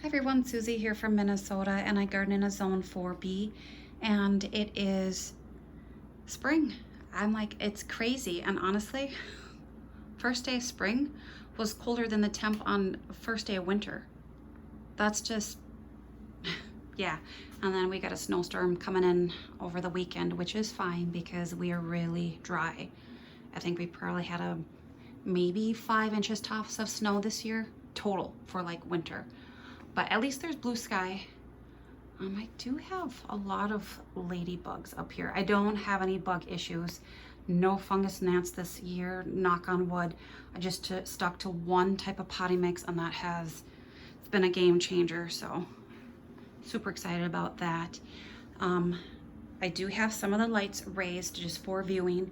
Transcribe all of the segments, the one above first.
Hi everyone, Susie here from Minnesota, and I garden in a zone 4B, and it is spring. I'm like, it's crazy, and honestly, first day of spring was colder than the temp on first day of winter. That's just, yeah. And then we got a snowstorm coming in over the weekend, which is fine because we are really dry. I think we probably had maybe 5 inches tops of snow this year total for like winter. But at least there's blue sky. I do have a lot of ladybugs up here. I don't have any bug issues. No fungus gnats this year, knock on wood. I just stuck to one type of potting mix, and it's been a game changer. So super excited about that. I do have some of the lights raised just for viewing,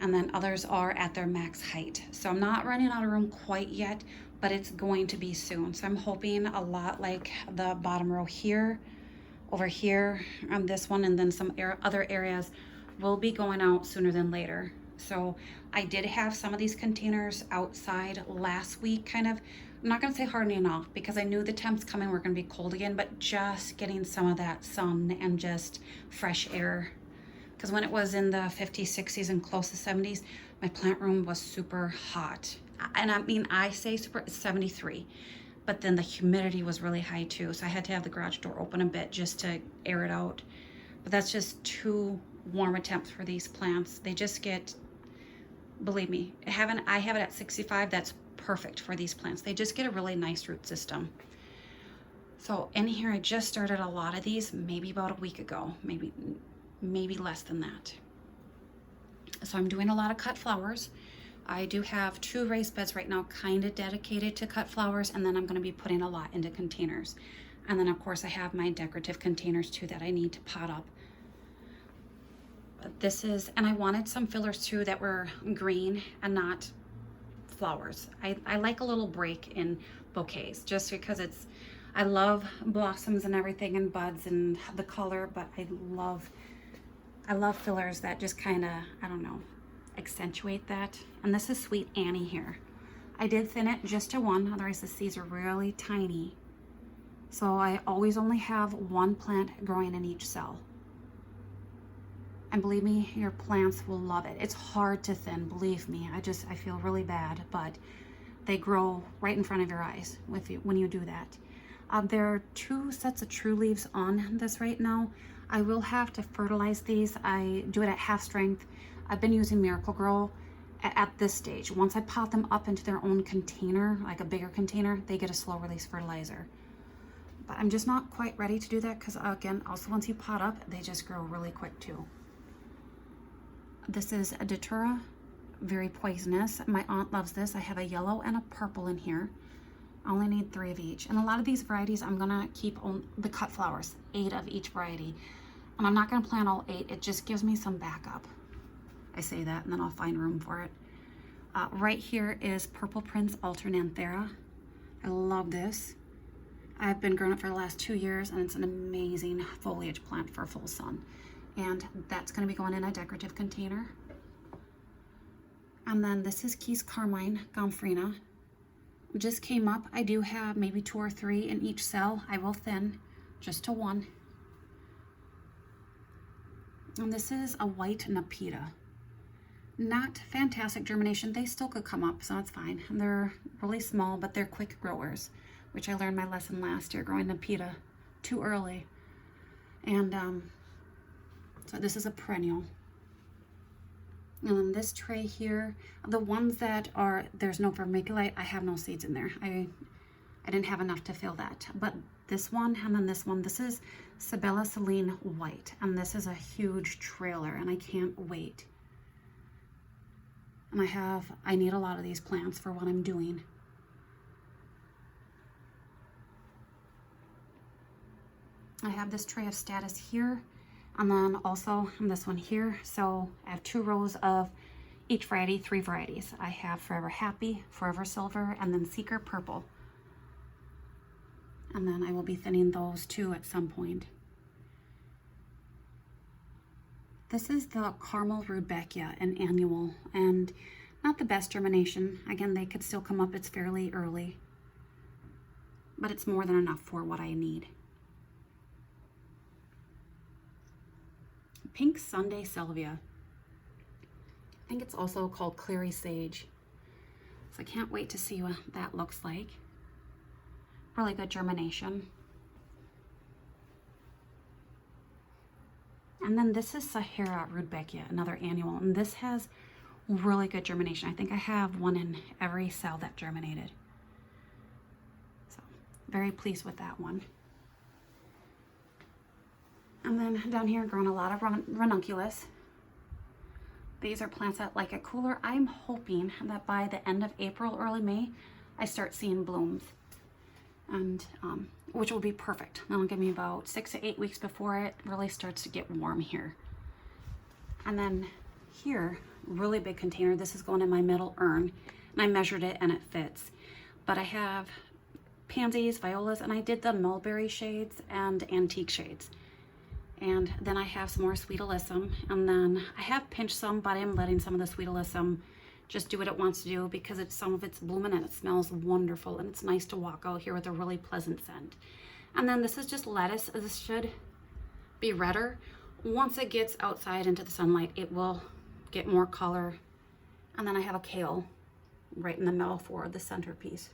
and then others are at their max height. So I'm not running out of room quite yet, but it's going to be soon. So I'm hoping a lot like the bottom row here, over here on this one, and then some other areas will be going out sooner than later. So I did have some of these containers outside last week, kind of, I'm not gonna say hardening off because I knew the temps coming were gonna be cold again, but just getting some of that sun and just fresh air. Because when it was in the 50s, 60s, and close to 70s, my plant room was super hot. And I mean, I say super, it's 73, but then the humidity was really high too. So I had to have the garage door open a bit just to air it out. But that's just too warm a temps for these plants. They just get, believe me, I have it at 65. That's perfect for these plants. They just get a really nice root system. So in here, I just started a lot of these maybe about a week ago, maybe less than that. So I'm doing a lot of cut flowers. I do have 2 raised beds right now kind of dedicated to cut flowers, and then I'm going to be putting a lot into containers. And then of course I have my decorative containers too that I need to pot up. But this is, and I wanted some fillers too that were green and not flowers. I like a little break in bouquets just because I love blossoms and everything and buds and the color, but I love fillers that just kind of, I don't know, accentuate that. And this is Sweet Annie here. I did thin it just to 1, otherwise the seeds are really tiny. So I always only have 1 plant growing in each cell. And believe me, your plants will love it. It's hard to thin, believe me. I feel really bad, but they grow right in front of your eyes when you do that. There are 2 sets of true leaves on this right now. I will have to fertilize these. I do it at half strength. I've been using Miracle-Gro at this stage. Once I pot them up into their own container, like a bigger container, they get a slow release fertilizer. But I'm just not quite ready to do that because again, also once you pot up, they just grow really quick too. This is a Datura, very poisonous. My aunt loves this. I have a yellow and a purple in here. I only need 3 of each. And a lot of these varieties, I'm gonna keep on the cut flowers, 8 of each variety. And I'm not gonna plant all 8. It just gives me some backup. I say that and then I'll find room for it. Right here is Purple Prince Alternanthera. I love this. I've been growing it for the last 2 years, and it's an amazing foliage plant for full sun. And that's gonna be going in a decorative container. And then this is Keys Carmine Gomphrena. Just came up. I do have maybe 2 or 3 in each cell. I will thin just to 1. And this is a white Nepeta. Not fantastic germination. They still could come up, so that's fine. And they're really small, but they're quick growers, which I learned my lesson last year, growing Nepeta too early. And so this is a perennial. And then this tray here, the ones that are, there's no vermiculite, I have no seeds in there. I didn't have enough to fill that. But this one, and then this one, this is Sabella Celine White. And this is a huge trailer, and I can't wait. And I need a lot of these plants for what I'm doing. I have this tray of status here, and then also this one here. So I have 2 rows of each variety, 3 varieties. I have Forever Happy, Forever Silver, and then Seeker Purple. And then I will be thinning those too at some point. This is the Caramel Rudbeckia, an annual, and not the best germination. Again, they could still come up, it's fairly early. but it's more than enough for what I need. Pink Sunday Salvia. I think it's also called Clary Sage. So I can't wait to see what that looks like. Really good germination. And then this is Sahara Rudbeckia, another annual, and this has really good germination. I think I have one in every cell that germinated. So very pleased with that one. And then down here, growing a lot of ranunculus. These are plants that like it cooler. I'm hoping that by the end of April, early May, I start seeing blooms, and which will be perfect. That'll give me about 6 to 8 weeks before it really starts to get warm here. And then here, really big container. This is going in my metal urn, and I measured it and it fits. But I have pansies, violas, and I did the mulberry shades and antique shades. And then I have some more sweet alyssum, and then I have pinched some, but I'm letting some of the sweet alyssum just do what it wants to do, because some of it's blooming and it smells wonderful, and it's nice to walk out here with a really pleasant scent. And then this is just lettuce. This should be redder. Once it gets outside into the sunlight, it will get more color. And then I have a kale right in the middle for the centerpiece.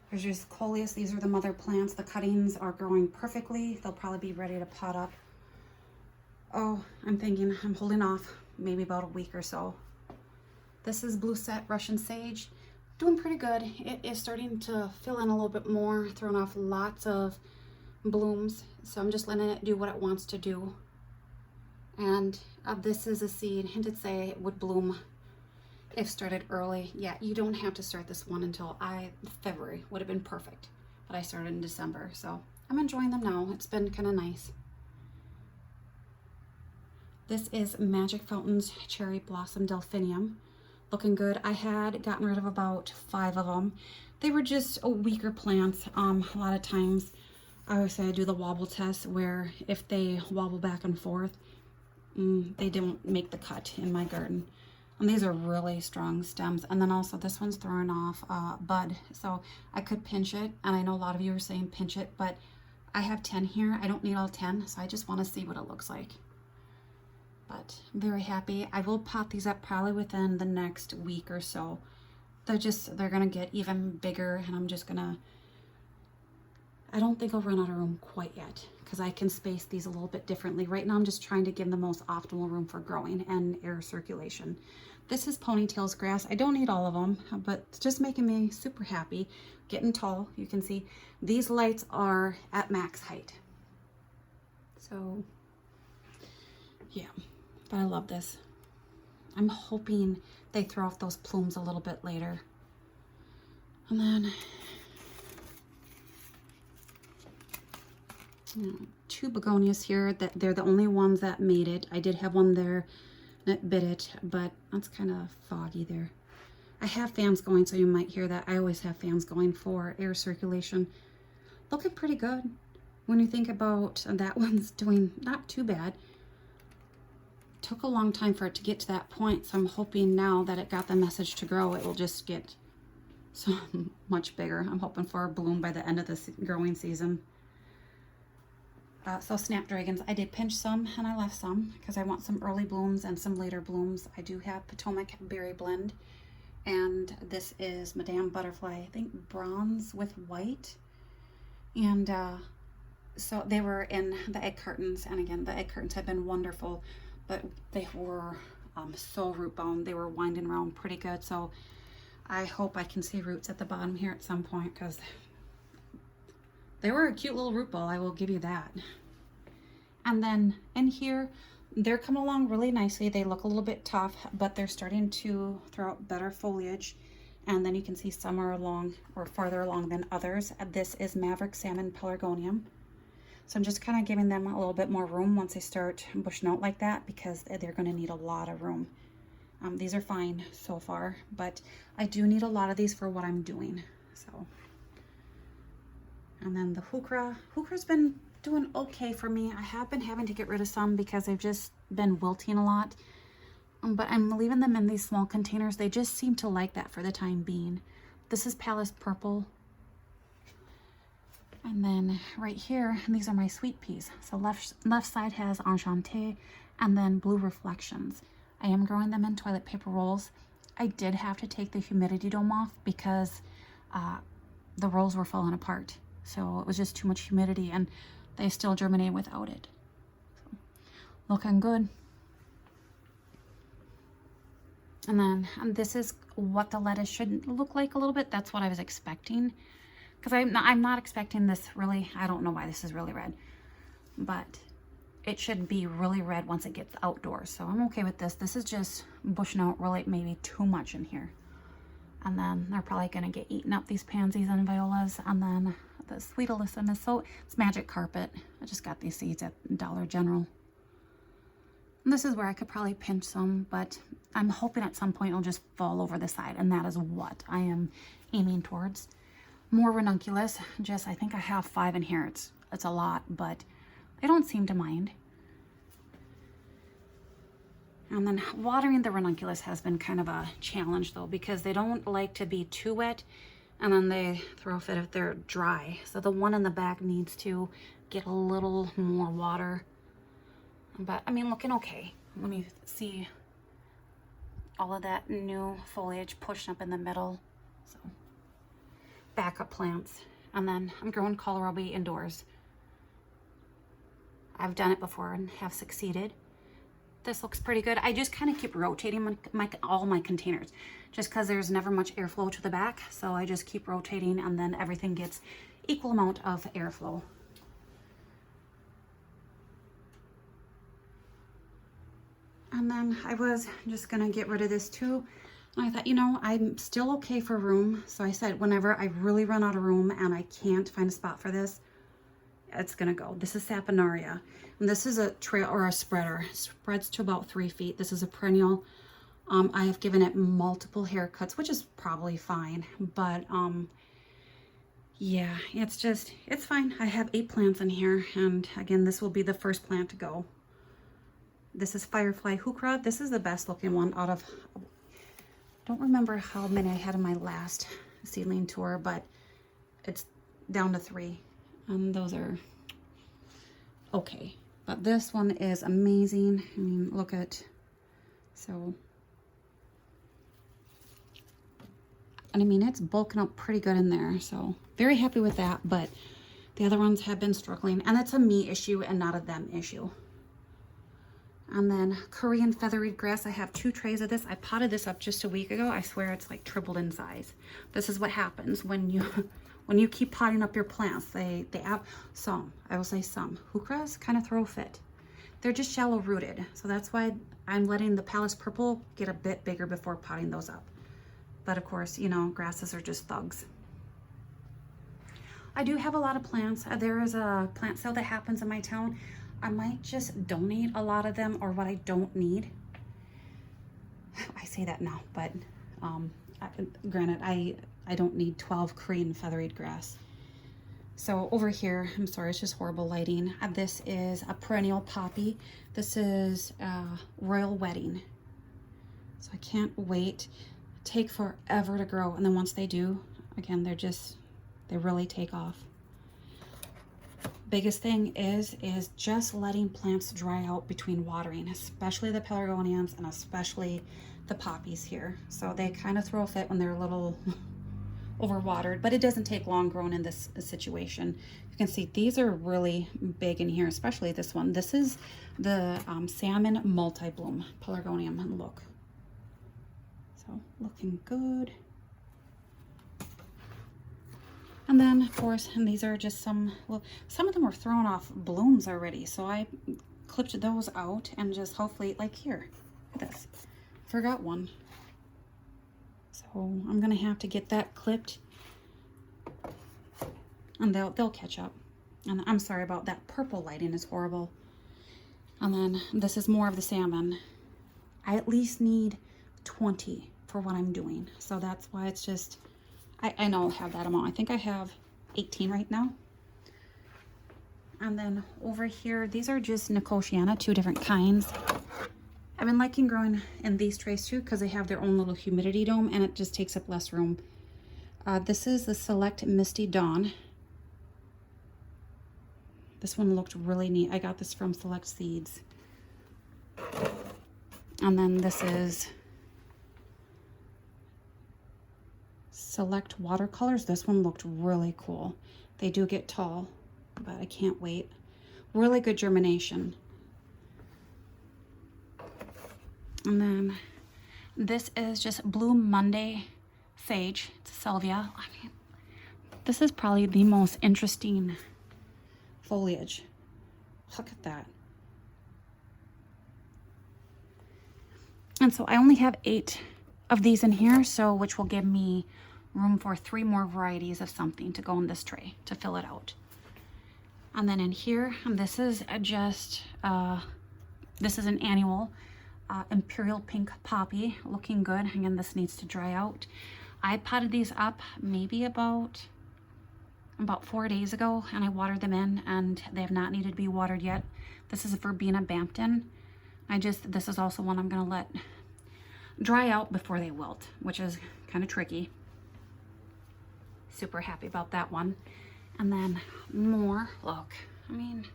There's just coleus. These are the mother plants. The cuttings are growing perfectly. They'll probably be ready to pot up. Oh, I'm thinking I'm holding off maybe about a week or so. This is Blue Set Russian Sage. Doing pretty good. It is starting to fill in a little bit more, throwing off lots of blooms. So I'm just letting it do what it wants to do. And this is a seed. It did say it would bloom if started early. Yeah, you don't have to start this one until February. Would have been perfect. But I started in December. So I'm enjoying them now. It's been kind of nice. This is Magic Fountains Cherry Blossom Delphinium. Looking good. I had gotten rid of about 5 of them. They were just weaker plants. A lot of times I always say I do the wobble test, where if they wobble back and forth, they don't make the cut in my garden. And these are really strong stems. And then also this one's throwing off bud. So I could pinch it. And I know a lot of you are saying pinch it, but I have 10 here. I don't need all 10. So I just want to see what it looks like. But I'm very happy. I will pot these up probably within the next week or so. They're going to get even bigger. And I'm just going to, I don't think I'll run out of room quite yet, because I can space these a little bit differently. Right now I'm just trying to give them the most optimal room for growing and air circulation. This is Ponytails grass. I don't need all of them, but it's just making me super happy. Getting tall, you can see. These lights are at max height. So, yeah, but I love this. I'm hoping they throw off those plumes a little bit later. And then, 2 begonias here. That they're the only ones that made it. I did have one there that bit it, but that's kind of foggy there. I have fans going, so you might hear that. I always have fans going for air circulation. Looking pretty good when you think about that one's doing not too bad. Took a long time for it to get to that point, so I'm hoping now that it got the message to grow, it will just get so much bigger. I'm hoping for a bloom by the end of this growing season. So snapdragons, I did pinch some and I left some because I want some early blooms and some later blooms. I do have Potomac Berry Blend, and this is Madame Butterfly, I think bronze with white. And so they were in the egg cartons, and again, the egg cartons have been wonderful, but they were so root bound. They were winding around pretty good, so I hope I can see roots at the bottom here at some point, because they were a cute little root ball, I will give you that. And then in here, they're coming along really nicely. They look a little bit tough, but they're starting to throw out better foliage. And then you can see some are along or farther along than others. This is Maverick Salmon Pelargonium. So I'm just kind of giving them a little bit more room once they start bushing out like that, because they're going to need a lot of room. These are fine so far, but I do need a lot of these for what I'm doing. So. And then the heuchera. Heuchera's been doing okay for me. I have been having to get rid of some because they've just been wilting a lot. But I'm leaving them in these small containers. They just seem to like that for the time being. This is Palace Purple. And then right here, these are my sweet peas. So left side has Enchanté and then Blue Reflections. I am growing them in toilet paper rolls. I did have to take the humidity dome off because the rolls were falling apart. So it was just too much humidity and they still germinate without it. So, looking good. And then this is what the lettuce should look like a little bit. That's what I was expecting. Because I'm not expecting this really, I don't know why this is really red. But it should be really red once it gets outdoors. So I'm okay with this. This is just bushing out really maybe too much in here. And then they're probably going to get eaten up, these pansies and violas. And then the sweet alyssum is it's magic carpet. I just got these seeds at Dollar General. And this is where I could probably pinch some, but I'm hoping at some point it'll just fall over the side. And that is what I am aiming towards. More ranunculus. I think I have 5 in here. It's a lot, but they don't seem to mind. And then watering the ranunculus has been kind of a challenge though, because they don't like to be too wet and then they throw a fit if they're dry. So the one in the back needs to get a little more water. But I mean, looking okay. When you see all of that new foliage pushed up in the middle. So backup plants. And then I'm growing kohlrabi indoors. I've done it before and have succeeded. This looks pretty good. I just kind of keep rotating all my containers just because there's never much airflow to the back. So I just keep rotating and then everything gets equal amount of airflow. And then I was just gonna get rid of this too. And I thought, you know, I'm still okay for room. So I said, whenever I really run out of room and I can't find a spot for this, it's gonna go. This is Saponaria. And this is a trail or a spreader. It spreads to about 3 feet. This is a perennial. I have given it multiple haircuts, which is probably fine. But yeah, it's fine. I have 8 plants in here. And again, this will be the first plant to go. This is Firefly Heuchera. This is the best looking one out of, I don't remember how many I had in my last seedling tour, but it's down to 3. And those are okay. But this one is amazing. I mean, look at, so, and I mean, it's bulking up pretty good in there. So very happy with that, but the other ones have been struggling and it's a me issue and not a them issue. And then Korean feathery grass. I have 2 trays of this. I potted this up just a week ago. I swear it's like tripled in size. This is what happens when you keep potting up your plants. They have some, I will say some. Heucheras kind of throw a fit. They're just shallow rooted. So that's why I'm letting the Palace Purple get a bit bigger before potting those up. But of course, you know, grasses are just thugs. I do have a lot of plants. There is a plant sale that happens in my town. I might just donate a lot of them or what I don't need. I say that now, but granted, I don't need 12 Korean feathered grass. So over here, I'm sorry, it's just horrible lighting. This is a perennial poppy. This is Royal Wedding. So I can't wait. Take forever to grow. And then once they do, again, they really take off. Biggest thing is just letting plants dry out between watering, especially the pelargoniums and especially the poppies here. So they kind of throw a fit when they're a little overwatered, but it doesn't take long growing in this situation. You can see these are really big in here, especially this one. This is the salmon multi-bloom pelargonium, and look. So looking good. And then, of course, and these are just some of them were throwing off blooms already. So I clipped those out and just hopefully, like here, look at this. Forgot one. So I'm going to have to get that clipped. And they'll catch up. And I'm sorry about that. Purple lighting is horrible. And then this is more of the salmon. I at least need 20 for what I'm doing. So that's why it's just... I know I'll have that amount. I think I have 18 right now. And then over here, these are just Nicotiana, 2 different kinds. I've been liking growing in these trays too because they have their own little humidity dome and it just takes up less room. This is the Select Misty Dawn. This one looked really neat. I got this from Select Seeds. And then this is Select Watercolors. This one looked really cool. They do get tall, but I can't wait. Really good germination. And then this is just Blue Monday Sage. It's a salvia. I mean, this is probably the most interesting foliage. Look at that. And so I only have 8 of these in here, so which will give me room for 3 more varieties of something to go in this tray to fill it out. And then in here, this is just this is an annual Imperial Pink Poppy, looking good. Again, this needs to dry out. I potted these up maybe about 4 days ago, and I watered them in, and they have not needed to be watered yet. This is Verbena Bampton. This is also one I'm gonna let dry out before they wilt, which is kind of tricky. Super happy about that one. And then more, look, I mean,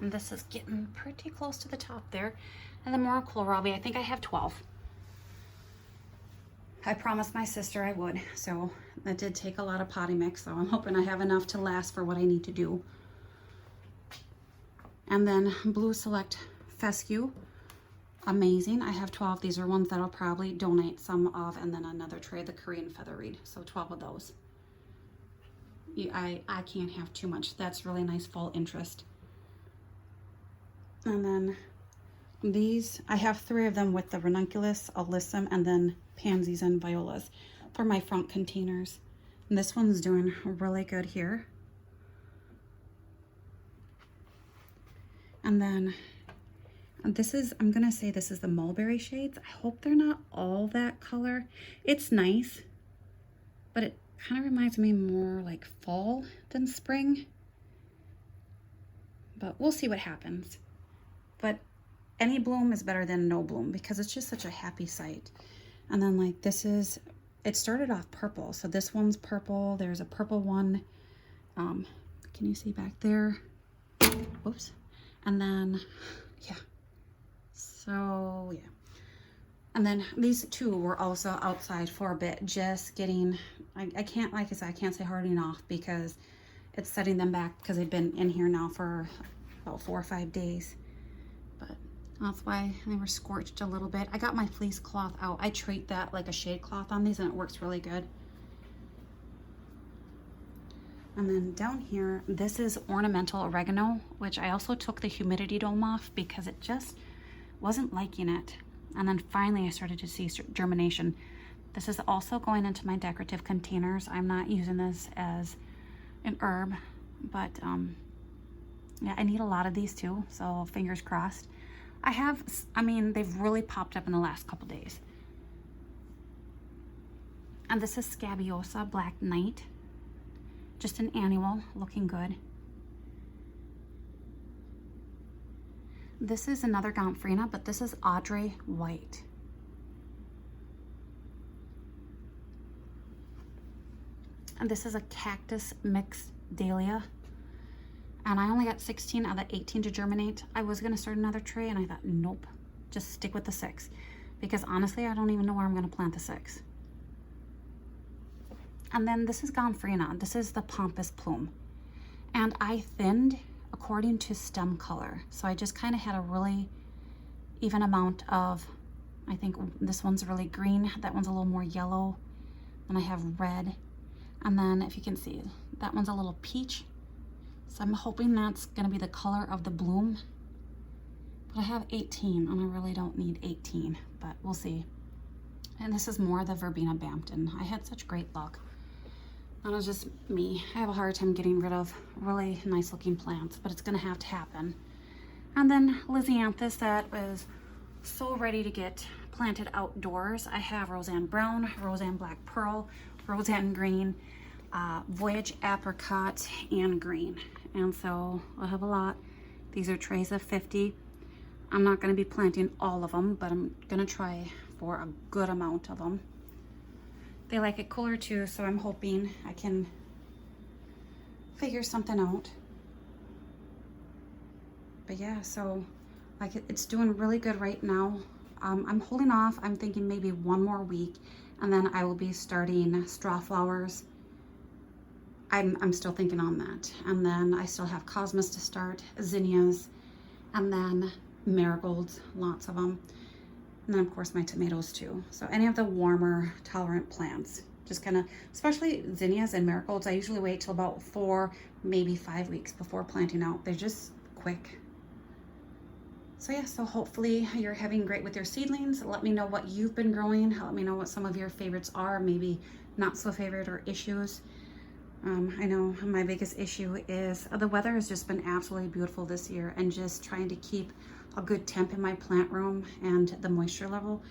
and this is getting pretty close to the top there. And then more kohlrabi. I think I have 12. I promised my sister I would, so that did take a lot of potting mix, so I'm hoping I have enough to last for what I need to do. And then Blue Select Fescue. Amazing. I have 12. These are ones that I'll probably donate some of, and then another tray, the Korean Featherweed. So 12 of those. I can't have too much. That's really nice full interest. And then these, I have 3 of them with the ranunculus, alyssum, and then pansies and violas for my front containers. And this one's doing really good here. And then this is, I'm gonna say this is the mulberry shades. I hope they're not all that color. It's nice, but it kind of reminds me more like fall than spring. But we'll see what happens. But any bloom is better than no bloom because it's just such a happy sight. And then like this is, it started off purple. So this one's purple. There's a purple one. Can you see back there? Whoops. And then, yeah. So, yeah. And then these 2 were also outside for a bit, just getting, I can't, like I said, I can't say hardening off because it's setting them back because they've been in here now for about 4 or 5 days. But that's why they were scorched a little bit. I got my fleece cloth out. I treat that like a shade cloth on these and it works really good. And then down here, this is ornamental oregano, which I also took the humidity dome off because it just wasn't liking it. And then finally I started to see germination. This is also going into my decorative containers. I'm not using this as an herb, but yeah, I need a lot of these too, so fingers crossed. I mean, they've really popped up in the last couple days. And this is Scabiosa Black Knight. Just an annual, looking good. This is another Gomphrena, but this is Audrey White. And this is a cactus mixed dahlia. And I only got 16 out of the 18 to germinate. I was gonna start another tray and I thought, nope, just stick with the 6. Because honestly, I don't even know where I'm gonna plant the 6. And then this is Gomphrena. This is the Pompous Plume. And I thinned according to stem color. So I just kind of had a really even amount of, I think this one's really green. That one's a little more yellow. And I have red. And then if you can see, that one's a little peach. So I'm hoping that's gonna be the color of the bloom. But I have 18 and I really don't need 18, but we'll see. And this is more the Verbena Bampton. I had such great luck. That was just me. I have a hard time getting rid of really nice looking plants, but it's gonna have to happen. And then Lisianthus that was so ready to get planted outdoors. I have Roseanne Brown, Roseanne Black Pearl, Roseanne Green, Voyage Apricot, and Green. And so I have a lot. These are trays of 50. I'm not going to be planting all of them, but I'm going to try for a good amount of them. They like it cooler too, so I'm hoping I can figure something out. But yeah, so like it's doing really good right now. I'm holding off. I'm thinking maybe one more week, and then I will be starting straw flowers. I'm still thinking on that. And then I still have cosmos to start, zinnias, and then marigolds, lots of them. And then of course my tomatoes too. So any of the warmer tolerant plants, just kind of, especially zinnias and marigolds, I usually wait till about 4, maybe 5 weeks before planting out. They're just quick. So yeah, so hopefully you're having great with your seedlings. Let me know what you've been growing. Let me know what some of your favorites are, maybe not so favorite or issues. I know my biggest issue is the weather has just been absolutely beautiful this year, and just trying to keep a good temp in my plant room and the moisture level.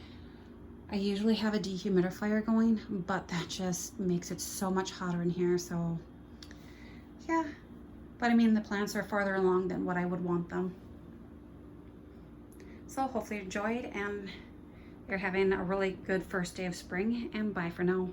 I usually have a dehumidifier going, but that just makes it so much hotter in here. So yeah, but I mean, the plants are farther along than what I would want them. So hopefully you enjoyed and you're having a really good first day of spring, and bye for now.